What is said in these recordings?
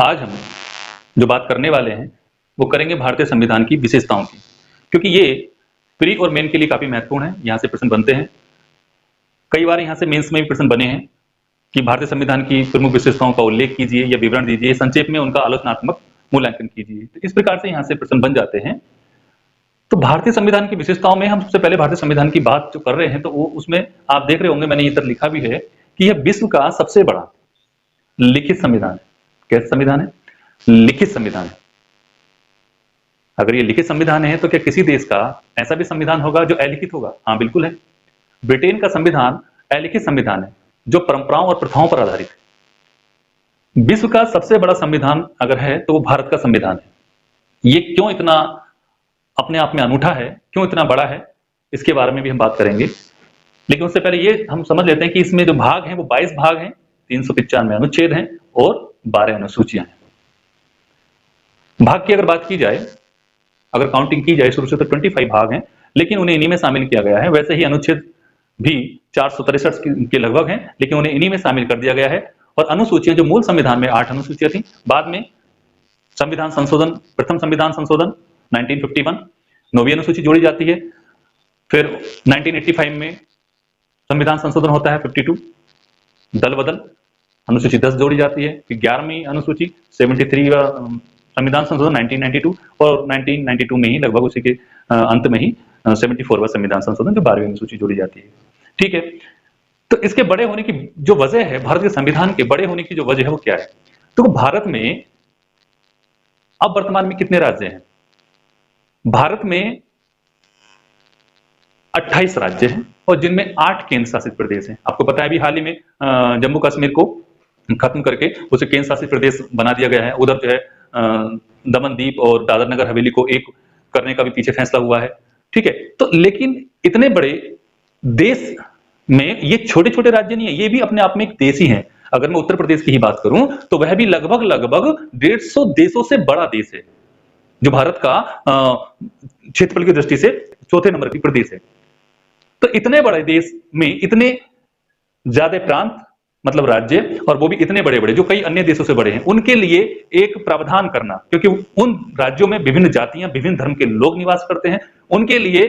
आज हम जो बात करने वाले हैं वो करेंगे भारतीय संविधान की विशेषताओं की, क्योंकि ये प्री और मेन के लिए काफी महत्वपूर्ण है। यहाँ से प्रश्न बनते हैं, कई बार यहाँ से मेंस में भी प्रश्न बने हैं कि भारतीय संविधान की प्रमुख विशेषताओं का उल्लेख कीजिए या विवरण दीजिए, संक्षेप में उनका आलोचनात्मक मूल्यांकन कीजिए। तो इस प्रकार से यहाँ से प्रश्न बन जाते हैं। तो भारतीय संविधान की विशेषताओं में हम सबसे पहले भारतीय संविधान की बात जो कर रहे हैं, तो वो उसमें आप देख रहे होंगे, मैंने इधर लिखा भी है कि यह विश्व का सबसे बड़ा लिखित संविधान है। कैसा संविधान है? लिखित संविधान है। अगर ये लिखित संविधान है तो क्या किसी देश का ऐसा भी संविधान होगा जो अलिखित होगा? हाँ, बिल्कुल है। ब्रिटेन का संविधान अलिखित संविधान है जो परंपराओं और प्रथाओं पर आधारित है। विश्व का सबसे बड़ा संविधान अगर है तो वो भारत का संविधान है। ये क्यों इतना अपने आप में अनूठा है, क्यों इतना बड़ा है, इसके बारे में भी हम बात करेंगे। लेकिन उससे पहले ये हम समझ लेते हैं कि इसमें जो भाग हैं वो 22 भाग हैं, 395 अनुच्छेद हैं और 12 अनुसूचियां हैं। भाग की अगर बात की जाए, अगर काउंटिंग की जाए शुरू से, तो 25 भाग हैं, लेकिन उन्हें इन्हीं में शामिल किया गया है। वैसे ही अनुच्छेद भी 463 के लगभग हैं, लेकिन उन्हें इन्हीं में शामिल कर दिया गया है। और अनुसूचियां जो मूल संविधान में 8 अनुसूचियां थी, बाद में संविधान संशोधन, प्रथम संविधान संशोधन 1951, 9वीं अनुसूची जोड़ी जाती है। फिर 1985 में संविधान संशोधन होता है 52, दल बदल अनुसूची 10 जोड़ी जाती है। फिर 11वीं अनुसूची 73 संविधान संशोधन 1992, और 1992 में ही लगभग उसी के अंत में ही 74वां संविधान संशोधन जो 12वीं अनुसूची जोड़ी जाती है। ठीक है, तो इसके बड़े होने की जो वजह है, भारत के संविधान के बड़े होने की जो वजह है वो क्या है? तो भारत में अब वर्तमान में कितने राज्य हैं? भारत में 28 राज्य हैं और जिनमें 8 केंद्र शासित प्रदेश हैं। आपको पता है अभी हाल ही में जम्मू कश्मीर को खत्म करके उसे केंद्र शासित प्रदेश बना दिया गया है। उधर जो है दमन दीप और दादर नगर हवेली को एक करने का भी पीछे फैसला हुआ है। ठीक है, तो लेकिन इतने बड़े देश में ये छोटे छोटे राज्य नहीं है, ये भी अपने आप में एक देश ही है। अगर मैं उत्तर प्रदेश की ही बात करूं तो वह भी लगभग 150 देशों से बड़ा देश है, जो भारत का क्षेत्रफल की दृष्टि से चौथे नंबर की प्रदेश है। तो इतने बड़े देश में इतने ज्यादा प्रांत, मतलब राज्य, और वो भी इतने बड़े बड़े जो कई अन्य देशों से बड़े हैं, उनके लिए एक प्रावधान करना, क्योंकि उन राज्यों में विभिन्न जातियां, विभिन्न धर्म के लोग निवास करते हैं, उनके लिए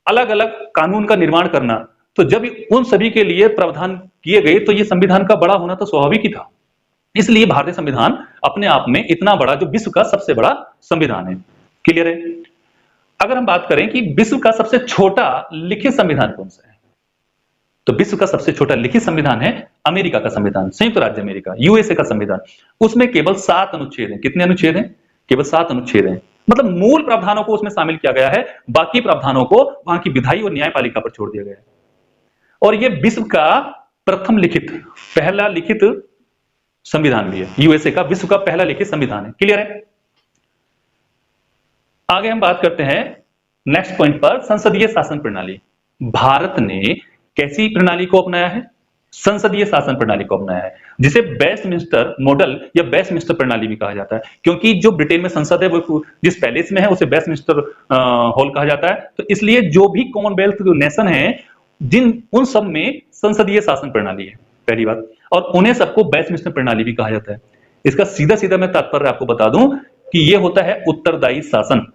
अलग अलग कानून का निर्माण करना। तो जब उन सभी के लिए प्रावधान किए गए तो ये संविधान का बड़ा होना तो स्वाभाविक ही था। इसलिए भारतीय संविधान अपने आप में इतना बड़ा, जो विश्व का सबसे बड़ा संविधान है। क्लियर है? अगर हम बात करें कि विश्व का सबसे छोटा लिखित संविधान कौन सा है, तो विश्व का सबसे छोटा लिखित संविधान है अमेरिका का संविधान, संयुक्त राज्य अमेरिका, यूएसए का संविधान। उसमें केवल 7 अनुच्छेद हैं। कितने अनुच्छेद हैं? केवल 7 अनुच्छेद हैं। मतलब मूल प्रावधानों को उसमें शामिल किया गया है, बाकी प्रावधानों को वहां की विधायी और न्यायपालिका पर छोड़ दिया गया है। और यह विश्व का प्रथम लिखित, पहला लिखित संविधान भी है। यूएसए का विश्व का पहला लिखित संविधान है। क्लियर है? आगे हम बात करते हैं नेक्स्ट पॉइंट पर, संसदीय शासन प्रणाली। भारत ने कैसी प्रणाली को अपनाया है? संसदीय शासन प्रणाली को अपनाया है, जिसे वेस्टमिंस्टर मॉडल या वेस्टमिंस्टर प्रणाली भी कहा जाता है। क्योंकि जो ब्रिटेन में संसद है वो जिस पैलेस में है उसे वेस्टमिंस्टर हॉल कहा जाता है। तो इसलिए जो भी कॉमनवेल्थ नेशन है, जिन उन सब में संसदीय शासन प्रणाली है, पहली बात, और उन्हें सबको वेस्टमिंस्टर प्रणाली भी कहा जाता है। इसका सीधा सीधा मैं तात्पर्य आपको बता दूं कि यह होता है उत्तरदायी शासन।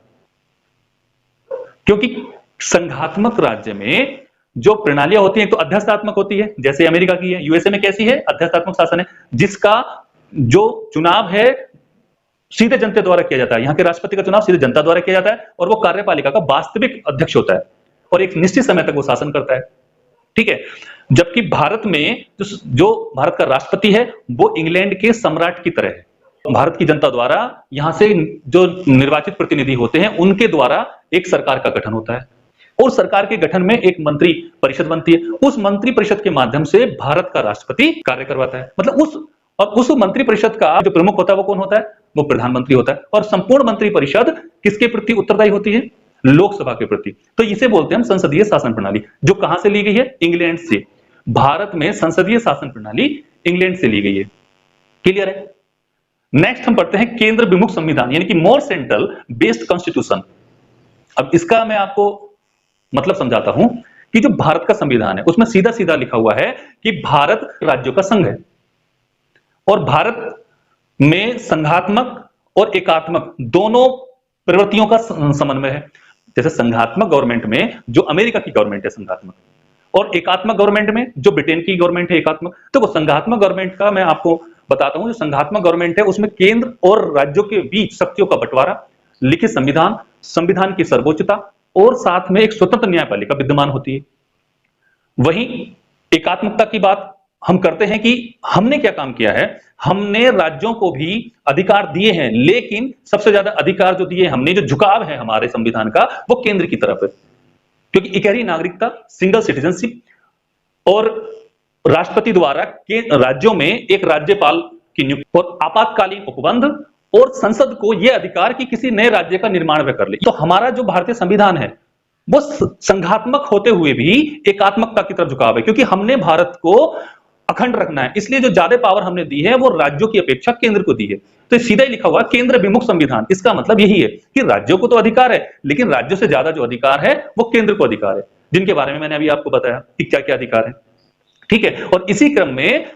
क्योंकि संघात्मक राज्य में जो प्रणालियां होती हैं तो अध्यक्षात्मक होती है, जैसे अमेरिका की है। यूएसए में कैसी है? अध्यक्षात्मक शासन है, जिसका जो चुनाव है सीधे जनता द्वारा किया जाता है। यहाँ के राष्ट्रपति का चुनाव सीधे जनता द्वारा किया जाता है और वो कार्यपालिका का वास्तविक अध्यक्ष होता है और एक निश्चित समय तक वो शासन करता है। ठीक है, जबकि भारत में जो भारत का राष्ट्रपति है वो इंग्लैंड के सम्राट की तरह है। भारत की जनता द्वारा यहां से जो निर्वाचित प्रतिनिधि होते हैं उनके द्वारा एक सरकार का गठन होता है, और सरकार के गठन में एक मंत्री परिषद बनती है। उस मंत्री परिषद के माध्यम से भारत का राष्ट्रपति कार्य करवाता है। मतलब उस मंत्री परिषद का जो प्रमुख होता है वो कौन होता है? वो प्रधानमंत्री होता है। और संपूर्ण मंत्री परिषद किसके प्रति उत्तरदायी होती है? लोकसभा के प्रति। तो इसे बोलते हैं हम संसदीय शासन प्रणाली, जो कहां से ली गई है? इंग्लैंड से। भारत में संसदीय शासन प्रणाली इंग्लैंड से ली गई है। क्लियर है? नेक्स्ट हम पढ़ते हैं केंद्र विमुख संविधान, यानी कि मोर सेंट्रल बेस्ड कॉन्स्टिट्यूशन। अब इसका मैं आपको मतलब समझाता हूं कि जो भारत का संविधान है उसमें सीधा सीधा लिखा हुआ है कि भारत राज्यों का संघ है, और भारत में संघात्मक और एकात्मक दोनों प्रवृत्तियों का समन्वय है। जैसे संघात्मक गवर्नमेंट में जो अमेरिका की गवर्नमेंट है संघात्मक, और एकात्मक गवर्नमेंट में जो ब्रिटेन की गवर्नमेंट है एकात्मक। तो वो संघात्मक गवर्नमेंट का मैं आपको बताता हूं, जो संघात्मक गवर्नमेंट है उसमें केंद्र और राज्यों के बीच शक्तियों का बंटवारा, लिखित संविधान, संविधान की सर्वोच्चता और साथ में एक स्वतंत्र न्यायपालिका विद्यमान होती है। वहीं एकात्मकता की बात हम करते हैं कि हमने क्या काम किया है, हमने राज्यों को भी अधिकार दिए हैं, लेकिन सबसे ज्यादा अधिकार जो दिए हमने, जो झुकाव है हमारे संविधान का, वो केंद्र की तरफ है। क्योंकि इकहरी नागरिकता, सिंगल सिटीजनशिप और राष्ट्रपति द्वारा के राज्यों में एक राज्यपाल की नियुक्ति और आपातकालीन उपबंध और संसद को यह अधिकार कि किसी नए राज्य का निर्माण वह कर ले। तो हमारा जो भारतीय संविधान है वो संघात्मक होते हुए भी एकात्मकता की तरफ झुकाव है, क्योंकि हमने भारत को अखंड रखना है, इसलिए जो ज्यादा पावर हमने दी है वो राज्यों की अपेक्षा केंद्र को दी है। तो सीधा ही लिखा हुआ केंद्र विमुख संविधान, इसका मतलब यही है कि राज्यों को तो अधिकार है, लेकिन राज्यों से ज्यादा जो अधिकार है वो केंद्र को अधिकार है, जिनके बारे में मैंने अभी आपको बताया कि क्या क्या अधिकार है। ठीक है, और इसी क्रम में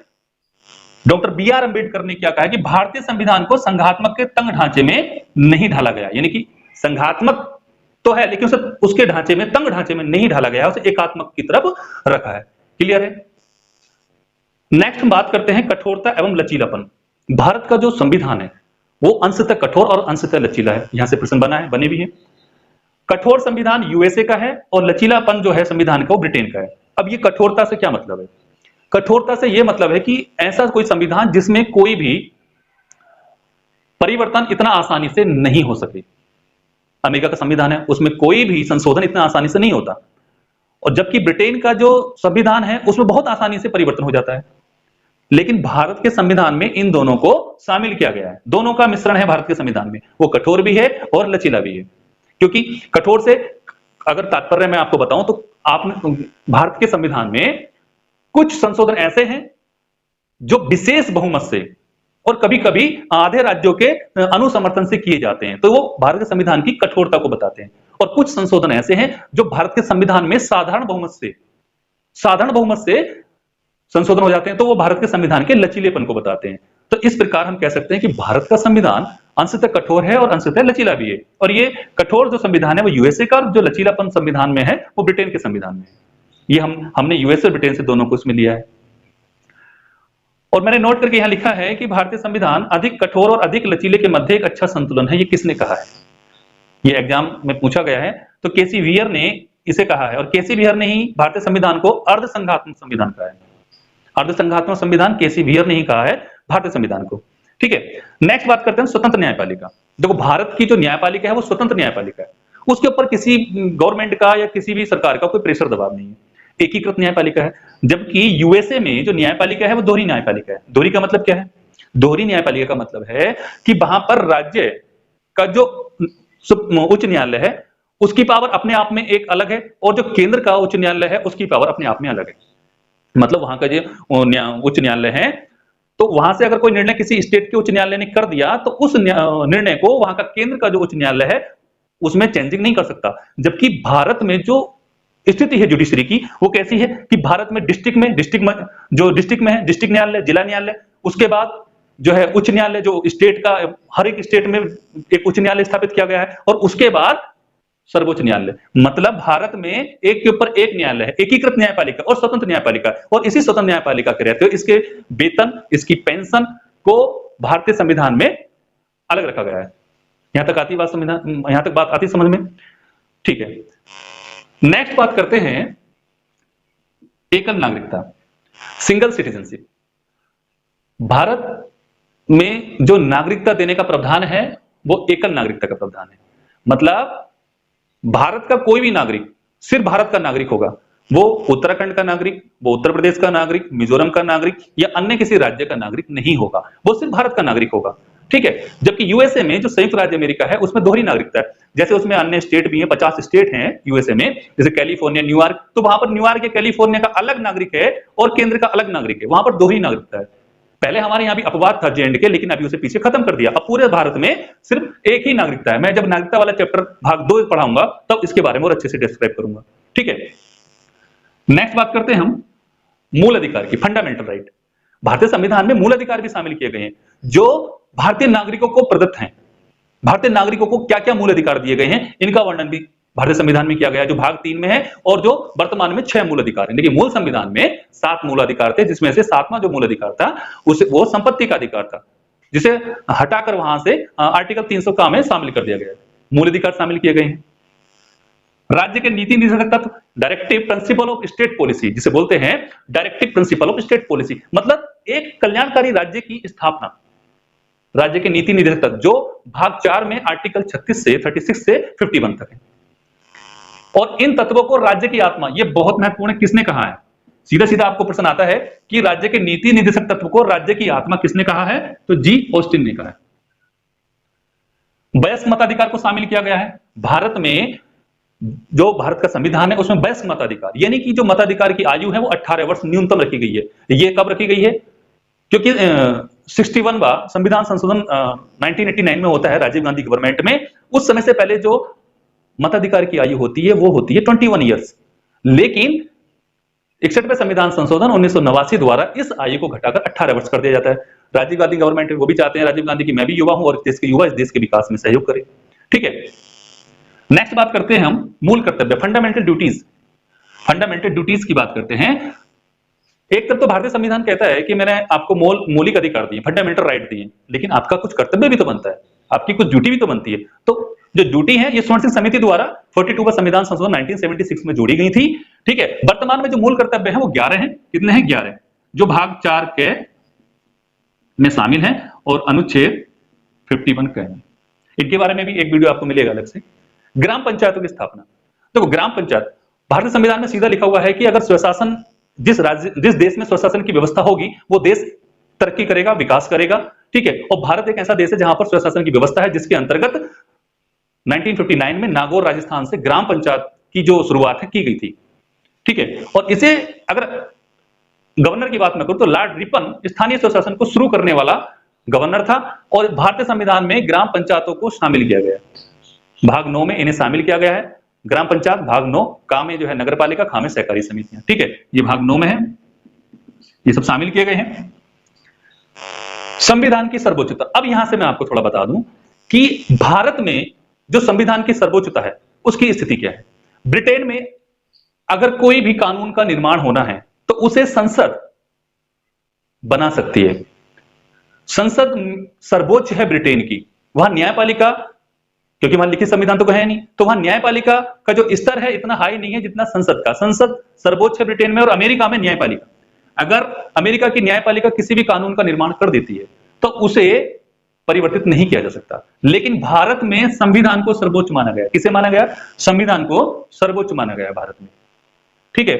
डॉक्टर बी आर अम्बेडकर ने क्या कहा कि भारतीय संविधान को संघात्मक के तंग ढांचे में नहीं ढाला गया, यानी कि संघात्मक तो है लेकिन उसे उसके ढांचे में, तंग ढांचे में नहीं ढाला गया, उसे एकात्मक की तरफ रखा है। क्लियर है। नेक्स्ट हम बात करते हैं कठोरता एवं लचीलापन। भारत का जो संविधान है वो अंशतः कठोर और अंशतः लचीला है। यहां से प्रश्न बना है, बने भी है। कठोर संविधान यूएसए का है और लचीलापन जो है संविधान का वो ब्रिटेन का है। अब ये कठोरता से क्या मतलब है? कठोरता से यह मतलब है कि ऐसा कोई संविधान जिसमें कोई भी परिवर्तन इतना आसानी से नहीं हो सके। अमेरिका का संविधान है उसमें कोई भी संशोधन इतना आसानी से नहीं होता, और जबकि ब्रिटेन का जो संविधान है उसमें बहुत आसानी से परिवर्तन हो जाता है। लेकिन भारत के संविधान में इन दोनों को शामिल किया गया है, दोनों का मिश्रण है भारत के संविधान में, वो कठोर भी है और लचीला भी है। क्योंकि कठोर से अगर तात्पर्य मैं आपको बताऊं तो आपने भारत के संविधान में कुछ संशोधन ऐसे हैं जो विशेष बहुमत से और कभी कभी आधे राज्यों के अनुसमर्थन से किए जाते हैं, तो वो भारत के संविधान की कठोरता को बताते हैं। और कुछ संशोधन ऐसे हैं जो भारत के संविधान में साधारण बहुमत से संशोधन हो जाते हैं, तो वो भारत के संविधान के लचीलेपन को बताते हैं। तो इस प्रकार हम कह सकते हैं कि भारत का संविधान अंशतः कठोर है और अंशतः लचीला भी है, और ये कठोर जो संविधान है वो यूएसए का, जो लचीलापन संविधान में है वो ब्रिटेन के संविधान में है। ये हमने यूएसए और ब्रिटेन से दोनों को इसमें लिया है। और मैंने नोट करके यहां लिखा है कि भारतीय संविधान अधिक कठोर और अधिक लचीले के मध्य एक अच्छा संतुलन है। ये किसने कहा है? ये एग्जाम में पूछा गया है, तो केसी वियर ने इसे कहा है, और केसी वियर ने ही भारतीय संविधान को अर्धसंघात्मक संविधान कहा है। अर्धसंघात्मक संविधान केसी वियर ने ही कहा है भारतीय संविधान को। ठीक है, नेक्स्ट बात करते हैं स्वतंत्र न्यायपालिका। देखो भारत की जो न्यायपालिका है वो स्वतंत्र न्यायपालिका है, उसके ऊपर किसी गवर्नमेंट का या किसी भी सरकार का कोई प्रेशर दबाव नहीं है, एकीकृत न्यायपालिका है। जबकि यूएसए में जो न्यायपालिका है वो दोहरी न्यायपालिका है। दोहरी का मतलब क्या है? दोहरी न्यायपालिका का मतलब है कि वहां पर राज्य का जो उच्च न्यायालय है उसकी पावर अपने आप में एक अलग है, और जो केंद्र का उच्च न्यायालय है उसकी पावर अपने आप में अलग है। मतलब वहां का जो उच्च न्यायालय है, तो वहां से अगर कोई निर्णय किसी स्टेट के उच्च न्यायालय ने कर दिया तो उस निर्णय को वहां का केंद्र का जो उच्च न्यायालय है उसमें चेंजिंग नहीं कर सकता। जबकि भारत में जो स्थिति है जुडिशरी की वो कैसी है कि भारत में डिस्ट्रिक्ट में है डिस्ट्रिक्ट न्यायालय, जिला न्यायालय, उसके बाद जो है उच्च न्यायालय, जो स्टेट का हर एक स्टेट में एक उच्च न्यायालय स्थापित किया गया है, और उसके बाद सर्वोच्च न्यायालय। मतलब भारत में एक के ऊपर एक न्यायालय है, एकीकृत न्यायपालिका और स्वतंत्र न्यायपालिका, और इसी स्वतंत्र न्यायपालिका के रहते हुए इसके वेतन, इसकी पेंशन को भारतीय संविधान में अलग रखा गया है। यहां तक आती बात संविधान, यहां तक बात आती समझ में? ठीक है, नेक्स्ट बात करते हैं एकल नागरिकता, सिंगल सिटीजनशिप। भारत में जो नागरिकता देने का प्रावधान है वो एकल नागरिकता का प्रावधान है। मतलब भारत का कोई भी नागरिक सिर्फ भारत का नागरिक होगा, वो उत्तराखंड का नागरिक, वो उत्तर प्रदेश का नागरिक, मिजोरम का नागरिक या अन्य किसी राज्य का नागरिक नहीं होगा, वो सिर्फ भारत का नागरिक होगा। ठीक है, जबकि यूएसए में जो संयुक्त राज्य अमेरिका है उसमें दोहरी नागरिकता है। जैसे उसमें अन्य स्टेट भी है, 50 स्टेट हैं यूएसए में, जैसे कैलिफोर्निया, न्यूयॉर्क, तो वहां पर न्यूयॉर्क या कैलिफोर्निया का अलग नागरिक है और केंद्र का अलग नागरिक है, वहां पर दोहरी नागरिकता है। पहले हमारे यहां भी अपवाद था जेएंडके, लेकिन अभी उसे पीछे खत्म कर दिया। अब पूरे भारत में सिर्फ एक ही नागरिकता है। मैं जब नागरिकता वाला चैप्टर भाग 2 पढ़ाऊंगा तब इसके बारे में और अच्छे से डिस्क्राइब करूंगा। ठीक है, नेक्स्ट बात करते हैं हम मूल अधिकार की, फंडामेंटल राइट। भारतीय संविधान में मूल अधिकार भी शामिल किए गए हैं, जो भारतीय नागरिकों को प्रदत्त हैं। भारतीय नागरिकों को क्या क्या मूल अधिकार दिए गए हैं, इनका वर्णन भी भारतीय संविधान में किया गया है, जो भाग 3 में है और जो वर्तमान में 6 मूल अधिकार है। देखिए, मूल संविधान में 7 मूल अधिकार थे, जिसमें से 7वां जो मूल अधिकार था उसे वो संपत्ति का अधिकार था, जिसे हटाकर वहां से आर्टिकल 300 का में शामिल कर दिया गया है। मूल अधिकार शामिल किए गए हैं। राज्य के नीति निर्देशक तत्व, directive principle of state policy, जिसे बोलते हैं directive principle of state policy, मतलब एक कल्याणकारी राज्य की स्थापना, राज्य के नीति निर्देशक तत्व, जो भाग 4 में आर्टिकल 36 से 51 तक है। और इन तत्वों को राज्य की आत्मा, ये बहुत महत्वपूर्ण है, किसने कहा है? सीधा सीधा आपको प्रश्न आता है कि राज्य के नीति निर्देशक तत्व को राज्य की आत्मा किसने कहा है? तो जी ऑस्टिन ने कहा है। वयस्क मताधिकार को शामिल किया गया है। भारत में जो भारत का संविधान है उसमें वयस्क मताधिकार, यानी कि जो मताधिकार की आयु है वो 18 वर्ष न्यूनतम रखी गई है। ये कब रखी गई है? क्योंकि 61वां संविधान संशोधन 1989 में होता है राजीव गांधी गवर्नमेंट में। उस समय से पहले जो मताधिकार की आयु होती है वो होती है 21 ईयर्स, लेकिन 61वें संविधान संशोधन 1989 द्वारा इस आयु को घटाकर 18 वर्ष कर दिया जाता है। राजीव गांधी गवर्नमेंट वो भी चाहते हैं, राजीव गांधी की मैं भी युवा हूं और देश के युवा इस देश के विकास में सहयोग करें। ठीक है, नेक्स्ट बात करते हैं हम मूल कर्तव्य, फंडामेंटल ड्यूटीज। फंडामेंटल ड्यूटीज की बात करते हैं। एक तरफ तो भारतीय संविधान कहता है कि मैंने आपको मौलिक अधिकार दिए, फंडामेंटल राइट दिए, लेकिन आपका कुछ कर्तव्य भी तो बनता है, आपकी कुछ ड्यूटी भी तो बनती है। तो जो ड्यूटी है ये स्वर्ण सिंह समिति द्वारा 42वां संविधान संशोधन 1976 में जोड़ी गई थी। ठीक है, वर्तमान में जो मूल कर्तव्य है वो 11 हैं। कितने हैं? 11, जो भाग 4 के में शामिल हैं और अनुच्छेद 51 के हैं। इनके बारे में भी एक वीडियो आपको मिलेगा अलग से। ग्राम पंचायतों की स्थापना। देखो, ग्राम पंचायत भारतीय संविधान में सीधा लिखा हुआ है कि अगर स्वशासन, जिस देश में स्वशासन की व्यवस्था होगी वो देश तरक्की करेगा, विकास करेगा। ठीक है, और भारत एक ऐसा देश है जहां पर स्वशासन की व्यवस्था है, जिसके अंतर्गत 1959 में नागौर राजस्थान से ग्राम पंचायत की जो शुरुआत है की गई थी। ठीक है, और इसे अगर गवर्नर की बात मैं करूं तो लॉर्ड रिपन स्थानीय स्वशासन को शुरू करने वाला गवर्नर था और भारतीय संविधान में ग्राम पंचायतों को शामिल किया गया है। भाग 9 में इन्हें शामिल किया गया है। ग्राम पंचायत भाग 9, का में जो है नगर पालिका, खा में सहकारी समितियां। ठीक है, ये भाग 9 में है, ये सब शामिल किए गए हैं। संविधान की सर्वोच्चता। अब यहां से मैं आपको थोड़ा बता दूं कि भारत में जो संविधान की सर्वोच्चता है उसकी स्थिति क्या है। ब्रिटेन में अगर कोई भी कानून का निर्माण होना है तो उसे संसद बना सकती है। संसद सर्वोच्च है ब्रिटेन की। वहां न्यायपालिका, क्योंकि वहां लिखित संविधान तो है नहीं, तो वहां न्यायपालिका का जो स्तर है इतना हाई नहीं है जितना संसद का। संसद सर्वोच्च है ब्रिटेन में। और अमेरिका में न्यायपालिका, अगर अमेरिका की न्यायपालिका किसी भी कानून का निर्माण कर देती है तो उसे परिवर्तित नहीं किया जा सकता। लेकिन भारत में संविधान को सर्वोच्च माना गया। किसे माना गया? संविधान को सर्वोच्च माना गया भारत में। ठीक है,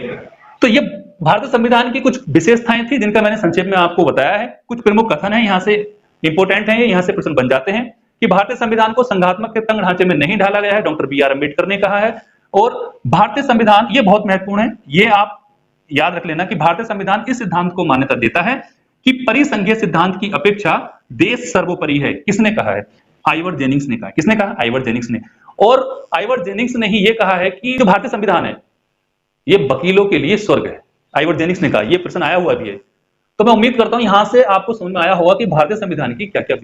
तो ये भारतीय संविधान की कुछ विशेषताएं थी जिनका मैंने संक्षेप में आपको बताया है। कुछ प्रमुख कथन है यहां से इंपोर्टेंट है, यहां से प्रश्न बन जाते हैं कि भारतीय संविधान को संघात्मक के तंग ढांचे में नहीं ढाला गया है, डॉक्टर बी.आर. अम्बेडकर ने कहा है। और भारतीय संविधान, ये बहुत महत्वपूर्ण है, ये आप याद रख लेना कि भारतीय संविधान इस सिद्धांत को मान्यता देता है कि परिसंघीय सिद्धांत की अपेक्षा देश सर्वोपरि है। किसने कहा है? आइवर जेनिंग्स ने कहा। किसने कहा? आइवर जेनिंग्स ने। और आइवर जेनिंग्स ने ही ये कहा है कि जो भारतीय संविधान है ये वकीलों के लिए स्वर्ग है। आइवर जेनिंग्स ने कहा। ये प्रश्न आया हुआ भी है, तो मैं उम्मीद करता हूं यहां से आपको समझ में आया होगा कि भारतीय संविधान की क्या क्या